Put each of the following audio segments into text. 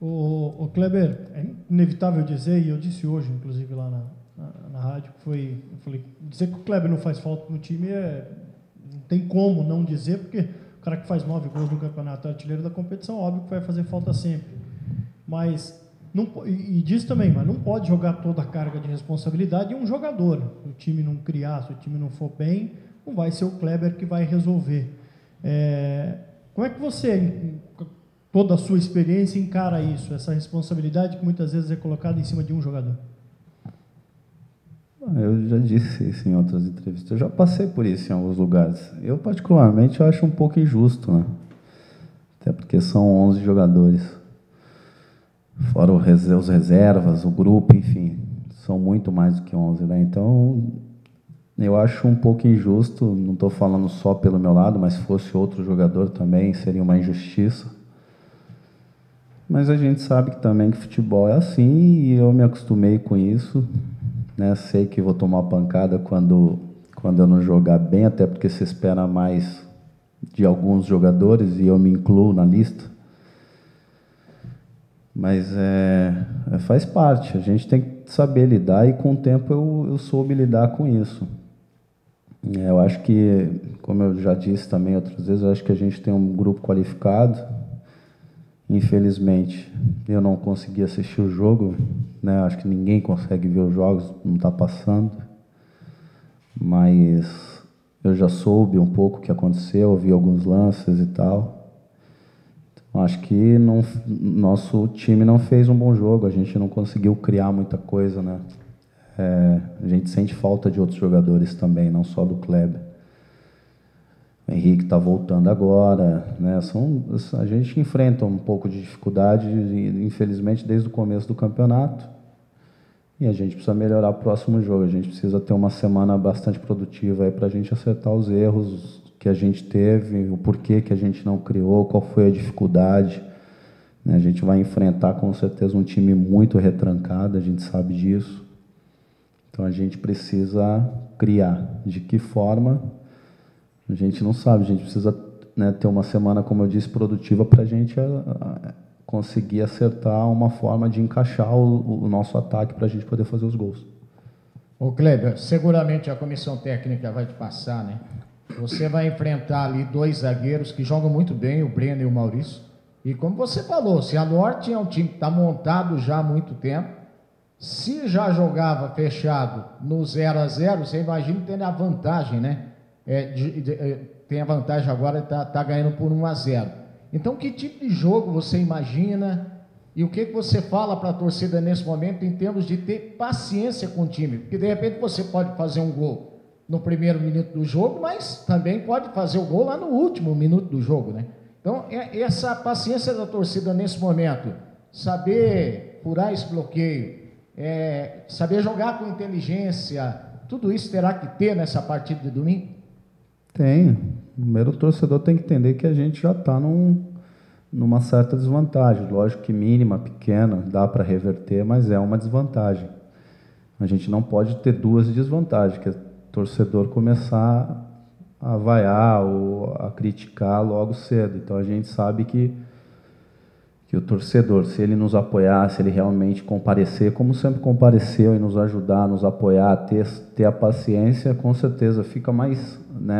O Kleber, é inevitável dizer, e eu disse hoje, inclusive lá na rádio, eu falei, dizer que o Kleber não faz falta no time não tem como não dizer, porque o cara que faz 9 gols no campeonato artilheiro da competição, óbvio que vai fazer falta sempre. Mas, e diz também, mas não pode jogar toda a carga de responsabilidade em um jogador. Se o time não criar, se o time não for bem, não vai ser o Kleber que vai resolver. Como é que você, toda a sua experiência, encara isso, essa responsabilidade que muitas vezes é colocada em cima de um jogador? Eu já disse isso em outras entrevistas, eu já passei por isso em alguns lugares. Eu, particularmente, acho um pouco injusto, né? Até porque são 11 jogadores. Fora os reservas, o grupo, enfim, são muito mais do que 11, né? Então, eu acho um pouco injusto, não estou falando só pelo meu lado, mas se fosse outro jogador também, seria uma injustiça. Mas a gente sabe que também que futebol é assim e eu me acostumei com isso, né? Sei que vou tomar pancada quando eu não jogar bem, até porque se espera mais de alguns jogadores e eu me incluo na lista. Mas faz parte, a gente tem que saber lidar e com o tempo eu soube lidar com isso. Eu acho que, como eu já disse também outras vezes, eu acho que a gente tem um grupo qualificado. Infelizmente, eu não consegui assistir o jogo, né? Acho que ninguém consegue ver os jogos, não está passando. Mas eu já soube um pouco o que aconteceu, vi alguns lances e tal. Então, acho que nosso time não fez um bom jogo, a gente não conseguiu criar muita coisa, né? A gente sente falta de outros jogadores também, não só do Kleber. O Henrique está voltando agora, né? A gente enfrenta um pouco de dificuldade, infelizmente, desde o começo do campeonato. E a gente precisa melhorar o próximo jogo. A gente precisa ter uma semana bastante produtiva aí para a gente acertar os erros que a gente teve, o porquê que a gente não criou, qual foi a dificuldade. A gente vai enfrentar com certeza um time muito retrancado, a gente sabe disso. Então a gente precisa criar. De que forma? A gente não sabe, a gente precisa, né, ter uma semana, como eu disse, produtiva para a gente conseguir acertar uma forma de encaixar o nosso ataque para a gente poder fazer os gols. Ô Kleber, seguramente a comissão técnica vai te passar, né? Você vai enfrentar ali 2 zagueiros que jogam muito bem, o Breno e o Maurício. E como você falou, o Cianorte é um time que está montado já há muito tempo. Se já jogava fechado no 0-0, você imagina ter a vantagem, né? Tem a vantagem agora, está ganhando por 1-0. Então, que tipo de jogo você imagina e o que você fala para a torcida nesse momento em termos de ter paciência com o time? Porque, de repente, você pode fazer um gol no primeiro minuto do jogo, mas também pode fazer o gol lá no último minuto do jogo, né? Então, essa paciência da torcida nesse momento, saber furar esse bloqueio, saber jogar com inteligência, tudo isso terá que ter nessa partida de domingo? Tem. Primeiro, o torcedor tem que entender que a gente já está numa certa desvantagem. Lógico que mínima, pequena, dá para reverter, mas é uma desvantagem. A gente não pode ter 2 desvantagens, que é o torcedor começar a vaiar ou a criticar logo cedo. Então, a gente sabe que o torcedor, se ele nos apoiar, se ele realmente comparecer, como sempre compareceu, e nos ajudar, nos apoiar, ter a paciência, com certeza fica mais, né,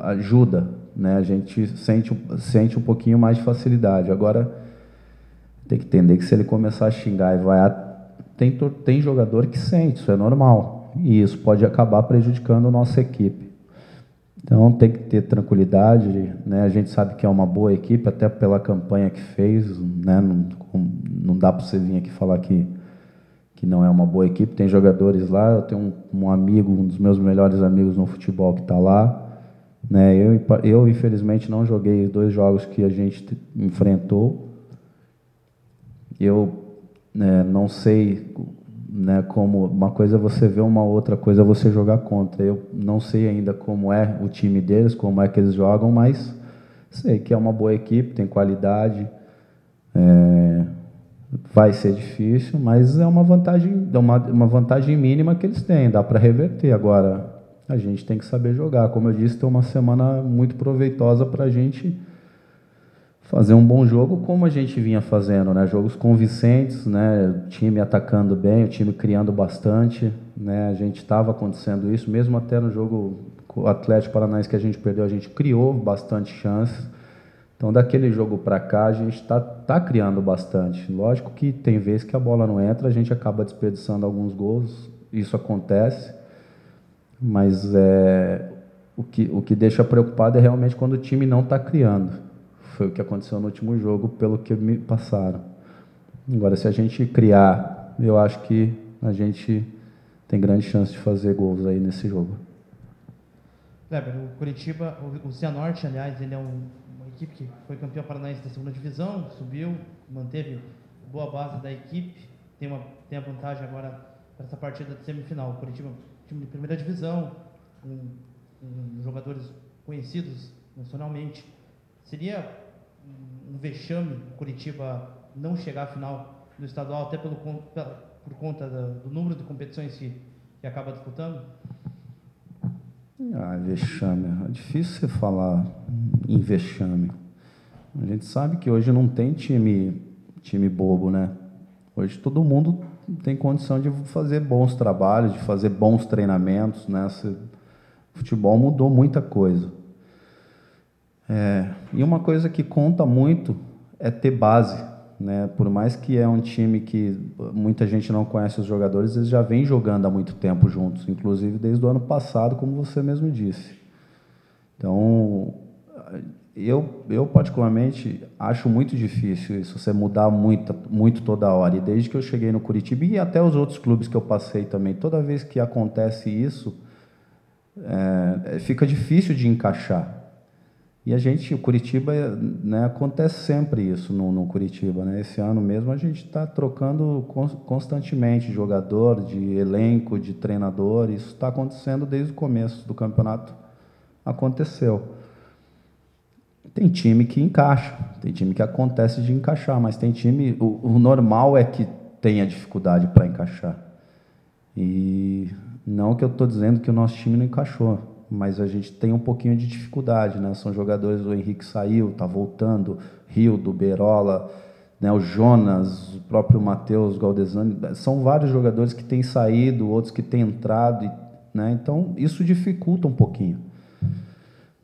ajuda, né, a gente sente um pouquinho mais de facilidade. Agora, tem que entender que se ele começar a xingar e vaiar, tem jogador que sente, isso é normal, e isso pode acabar prejudicando a nossa equipe. Então, tem que ter tranquilidade, né? A gente sabe que é uma boa equipe, até pela campanha que fez, né? Não dá para você vir aqui falar que não é uma boa equipe. Tem jogadores lá, eu tenho um amigo, um dos meus melhores amigos no futebol que está lá, né? Eu, infelizmente, não joguei os 2 jogos que a gente enfrentou. Eu, não sei, né, como uma coisa é você ver, uma outra coisa é você jogar contra. Eu não sei ainda como é o time deles, como é que eles jogam, mas sei que é uma boa equipe, tem qualidade, vai ser difícil, mas é uma vantagem mínima que eles têm, dá para reverter. Agora, a gente tem que saber jogar. Como eu disse, tem uma semana muito proveitosa para a gente fazer um bom jogo como a gente vinha fazendo, né? Jogos convincentes, né? O time atacando bem, o time criando bastante, né? A gente estava acontecendo isso, mesmo até no jogo com o Atlético Paranaense que a gente perdeu, a gente criou bastante chances. Então, daquele jogo para cá, a gente tá criando bastante. Lógico que tem vezes que a bola não entra, a gente acaba desperdiçando alguns gols, isso acontece, mas o que deixa preocupado é realmente quando o time não está criando. Foi o que aconteceu no último jogo, pelo que me passaram. Agora, se a gente criar, eu acho que a gente tem grande chance de fazer gols aí nesse jogo. Kleber, o Curitiba, o Cianorte, aliás, ele é uma equipe que foi campeão paranaense da segunda divisão, subiu, manteve boa base da equipe, tem a vantagem agora para essa partida de semifinal. O Curitiba, time de primeira divisão, com jogadores conhecidos nacionalmente. Seria um vexame o Curitiba não chegar à final do estadual, até por conta do número de competições que acaba disputando? Vexame. É difícil você falar em vexame. A gente sabe que hoje não tem time bobo, né? Hoje todo mundo tem condição de fazer bons trabalhos, de fazer bons treinamentos, né? O futebol mudou muita coisa. E uma coisa que conta muito é ter base, né? Por mais que é um time que muita gente não conhece os jogadores, eles já vêm jogando há muito tempo juntos, inclusive desde o ano passado, como você mesmo disse. Então, eu particularmente acho muito difícil isso, você mudar muito toda hora. E desde que eu cheguei no Curitiba e até os outros clubes que eu passei também, toda vez que acontece isso, fica difícil de encaixar. E o Curitiba, né, acontece sempre isso no Curitiba, né? Esse ano mesmo a gente está trocando constantemente de jogador, de elenco, de treinador. Isso está acontecendo desde o começo do campeonato. Aconteceu. Tem time que encaixa, tem time que acontece de encaixar, mas tem time... O normal é que tenha dificuldade para encaixar. E não que eu estou dizendo que o nosso time não encaixou, mas a gente tem um pouquinho de dificuldade, né? São jogadores, o Henrique saiu, está voltando, Rildo, Berola, né? O Jonas, o próprio Matheus Galdesani, são vários jogadores que têm saído, outros que têm entrado, né? Então isso dificulta um pouquinho.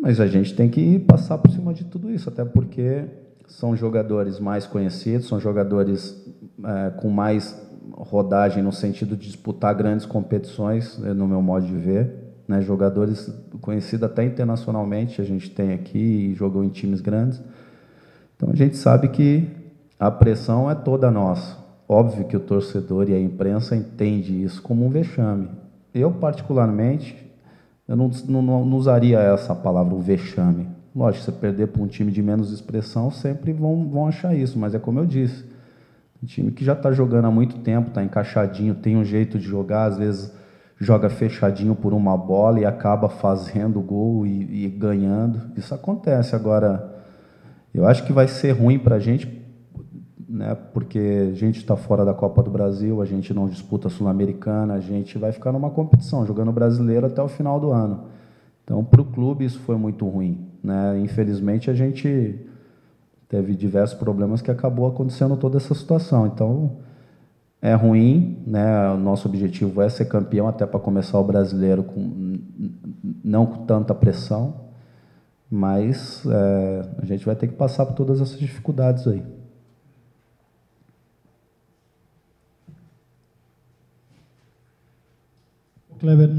Mas a gente tem que passar por cima de tudo isso, até porque são jogadores mais conhecidos, são jogadores com mais rodagem no sentido de disputar grandes competições, no meu modo de ver. Né, jogadores conhecidos até internacionalmente, a gente tem aqui e jogou em times grandes. Então a gente sabe que a pressão é toda nossa. Óbvio que o torcedor e a imprensa entende isso como um vexame. Eu, particularmente, eu não usaria essa palavra, um vexame. Lógico, você perder para um time de menos expressão, sempre vão achar isso, mas é como eu disse, um time que já está jogando há muito tempo, está encaixadinho, tem um jeito de jogar, às vezes joga fechadinho por uma bola e acaba fazendo gol e ganhando. Isso acontece. Agora, eu acho que vai ser ruim para a gente, né, porque a gente está fora da Copa do Brasil, a gente não disputa a Sul-Americana, a gente vai ficar numa competição, jogando brasileiro até o final do ano. Então, para o clube, isso foi muito ruim, né? Infelizmente, a gente teve diversos problemas que acabou acontecendo toda essa situação. Então, é ruim, né? O nosso objetivo é ser campeão, até para começar o brasileiro não com tanta pressão, mas a gente vai ter que passar por todas essas dificuldades aí. Kleber,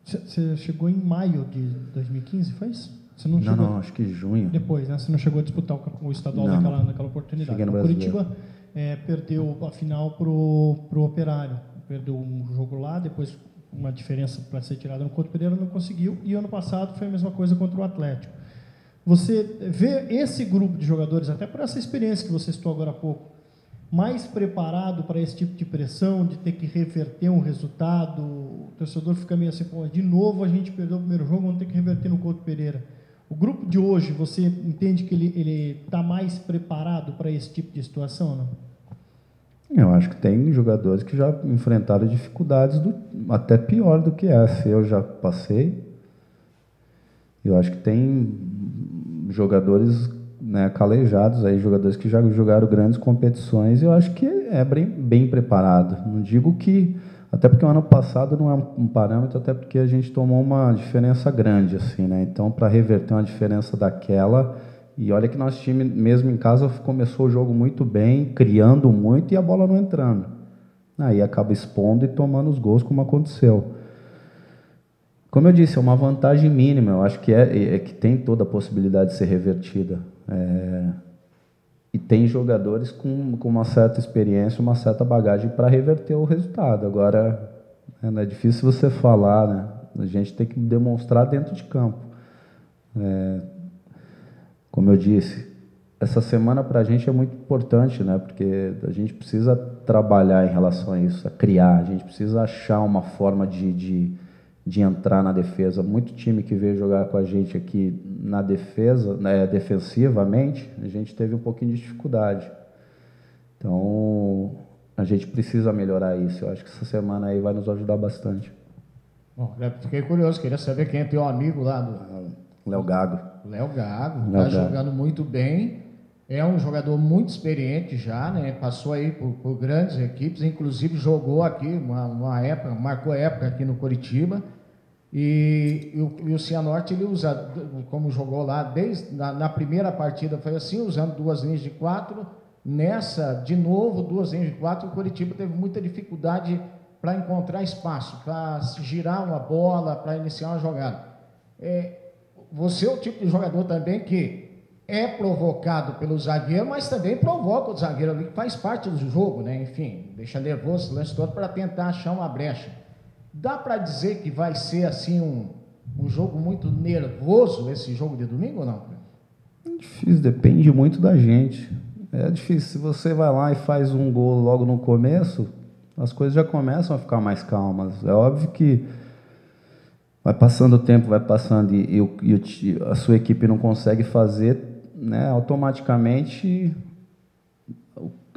você chegou em maio de 2015, foi isso? Você não, acho que junho. Depois, né? Você não chegou a disputar o estadual naquela oportunidade. Cheguei no o brasileiro. Curitiba perdeu a final pro Operário. Perdeu um jogo lá, depois uma diferença para ser tirada no Couto Pereira, não conseguiu. E ano passado foi a mesma coisa contra o Atlético. Você vê esse grupo de jogadores, até por essa experiência que você citou agora há pouco, mais preparado para esse tipo de pressão, de ter que reverter um resultado? O torcedor fica meio assim, pô, de novo a gente perdeu o primeiro jogo, vamos ter que reverter no Couto Pereira. O grupo de hoje, você entende que ele está mais preparado para esse tipo de situação, não? Eu acho que tem jogadores que já enfrentaram dificuldades até pior do que essa. Eu já passei. Eu acho que tem jogadores né, calejados, aí, jogadores que já jogaram grandes competições, e eu acho que é bem preparado. Não digo que... Até porque o ano passado não é um parâmetro, até porque a gente tomou uma diferença grande, assim, né? Então, para reverter uma diferença daquela... E olha que nosso time, mesmo em casa, começou o jogo muito bem, criando muito, e a bola não entrando. Aí acaba expondo e tomando os gols, como aconteceu. Como eu disse, é uma vantagem mínima. Eu acho que que tem toda a possibilidade de ser revertida. E tem jogadores com uma certa experiência, uma certa bagagem para reverter o resultado. Agora, é difícil você falar, né? A gente tem que demonstrar dentro de campo. Como eu disse, essa semana para a gente é muito importante, né? Porque a gente precisa trabalhar em relação a isso, a criar. A gente precisa achar uma forma de entrar na defesa. Muito time que veio jogar com a gente aqui na defesa, né, defensivamente, a gente teve um pouquinho de dificuldade. Então, a gente precisa melhorar isso. Eu acho que essa semana aí vai nos ajudar bastante. Bom, fiquei curioso, queria saber quem é teu amigo lá do... Léo Gago. Léo Gago, está jogando muito bem. É um jogador muito experiente já, né? Passou aí por grandes equipes, inclusive jogou aqui uma época, marcou época aqui no Coritiba. E o Cianorte ele usa, como jogou lá, desde na primeira partida foi assim, usando 2 linhas de 4. Nessa, de novo, 2 linhas de 4, o Coritiba teve muita dificuldade para encontrar espaço, para girar uma bola, para iniciar uma jogada. Você é o tipo de jogador também que é provocado pelo zagueiro, mas também provoca o zagueiro ali, que faz parte do jogo, né? Enfim, deixa nervoso o lance todo para tentar achar uma brecha. Dá para dizer que vai ser assim um jogo muito nervoso esse jogo de domingo ou não? É difícil, depende muito da gente. É difícil, se você vai lá e faz um gol logo no começo, as coisas já começam a ficar mais calmas. É óbvio que vai passando o tempo, vai passando e a sua equipe não consegue fazer, né, automaticamente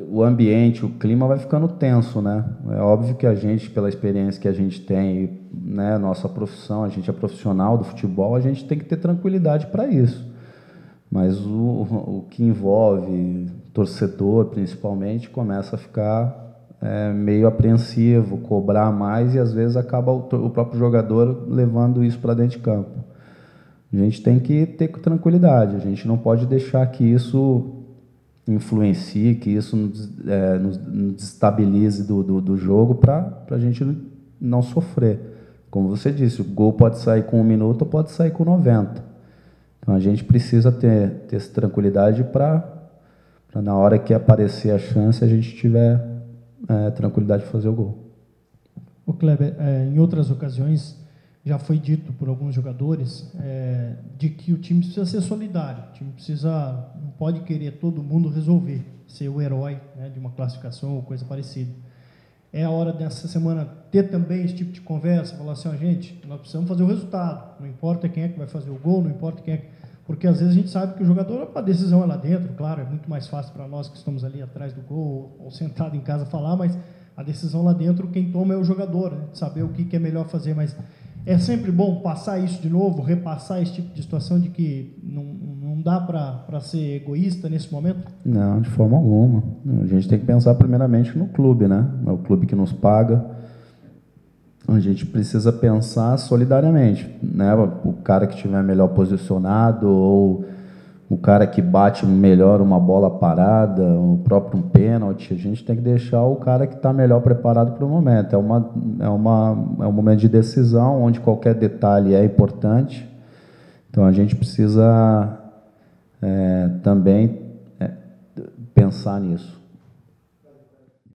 o ambiente, o clima vai ficando tenso, né? É óbvio que a gente, pela experiência que a gente tem, né, nossa profissão, a gente é profissional do futebol, a gente tem que ter tranquilidade para isso. Mas o que envolve torcedor, principalmente, começa a ficar meio apreensivo, cobrar mais e às vezes acaba o próprio jogador levando isso para dentro de campo. A gente tem que ter tranquilidade, a gente não pode deixar que isso influencie, que isso nos desestabilize do jogo para a gente não sofrer. Como você disse, o gol pode sair com 1 minuto ou pode sair com 90. Então a gente precisa ter essa tranquilidade para na hora que aparecer a chance a gente tiver tranquilidade de fazer o gol. O Kleber, em outras ocasiões já foi dito por alguns jogadores de que o time precisa ser solidário, o time não pode querer todo mundo resolver, ser o herói, né, de uma classificação ou coisa parecida. É a hora dessa semana ter também esse tipo de conversa, falar assim, gente, nós precisamos fazer o resultado, não importa quem é que vai fazer o gol, não importa quem é que... Porque às vezes a gente sabe que o jogador, a decisão é lá dentro, claro, é muito mais fácil para nós que estamos ali atrás do gol ou sentado em casa falar, mas a decisão lá dentro, quem toma é o jogador, né, de saber o que é melhor fazer, mas é sempre bom passar isso de novo, repassar esse tipo de situação de que não dá para ser egoísta nesse momento? Não, de forma alguma. A gente tem que pensar primeiramente no clube, né? É o clube que nos paga. A gente precisa pensar solidariamente, né? O cara que estiver melhor posicionado ou o cara que bate melhor uma bola parada, o próprio um pênalti, a gente tem que deixar o cara que está melhor preparado para o momento. É um momento de decisão onde qualquer detalhe é importante. Então a gente precisa também pensar nisso.